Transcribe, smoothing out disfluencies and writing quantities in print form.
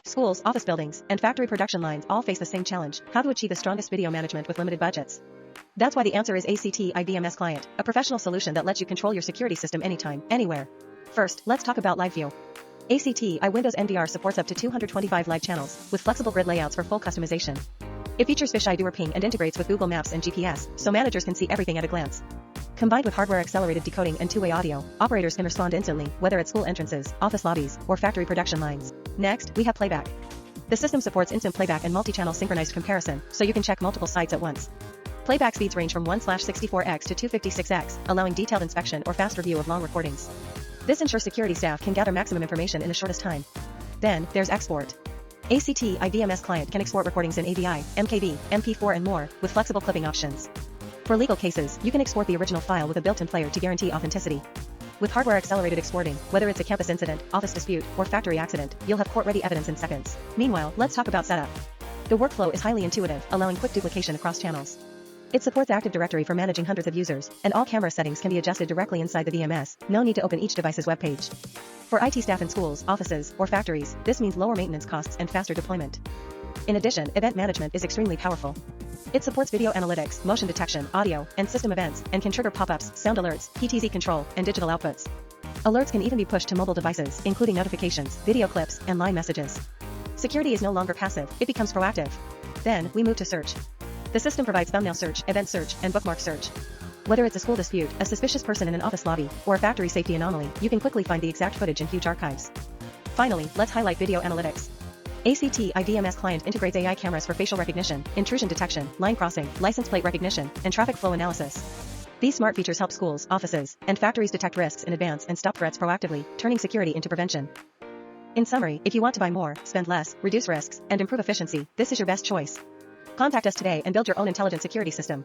Schools, office buildings, and factory production lines all face the same challenge: how to achieve the strongest video management with limited budgets. That's why the answer is ACTi VMS Client, a professional solution that lets you control your security system anytime, anywhere. First, let's talk about live view. ACTi Windows NVR supports up to 225 live channels, with flexible grid layouts for full customization. It features fisheye dewarping and integrates with Google Maps and GPS, so managers can see everything at a glance. Combined with hardware-accelerated decoding and two-way audio, operators can respond instantly, whether at school entrances, office lobbies, or factory production lines. Next, we have Playback. The system supports instant playback and multi-channel synchronized comparison, so you can check multiple sites at once. Playback speeds range from 1/64x to 256x, allowing detailed inspection or fast review of long recordings. This ensures security staff can gather maximum information in the shortest time. Then, there's export. ACTi VMS Client can export recordings in AVI, MKV, MP4 and more, with flexible clipping options. For legal cases, you can export the original file with a built-in player to guarantee authenticity. With hardware-accelerated exporting, whether it's a campus incident, office dispute, or factory accident, you'll have court-ready evidence in seconds. Meanwhile, let's talk about setup. The workflow is highly intuitive, allowing quick duplication across channels. It supports Active Directory for managing hundreds of users, and all camera settings can be adjusted directly inside the VMS, no need to open each device's webpage. For IT staff in schools, offices, or factories, this means lower maintenance costs and faster deployment. In addition, event management is extremely powerful. It supports video analytics, motion detection, audio, and system events, and can trigger pop-ups, sound alerts, PTZ control, and digital outputs. Alerts can even be pushed to mobile devices, including notifications, video clips, and line messages. Security is no longer passive, it becomes proactive. Then, we move to search. The system provides thumbnail search, event search, and bookmark search. Whether it's a school dispute, a suspicious person in an office lobby, or a factory safety anomaly, you can quickly find the exact footage in huge archives. Finally, let's highlight video analytics. ACTi VMS Client integrates AI cameras for facial recognition, intrusion detection, line crossing, license plate recognition, and traffic flow analysis. These smart features help schools, offices, and factories detect risks in advance and stop threats proactively, turning security into prevention. In summary, if you want to buy more, spend less, reduce risks, and improve efficiency, this is your best choice. Contact us today and build your own intelligent security system.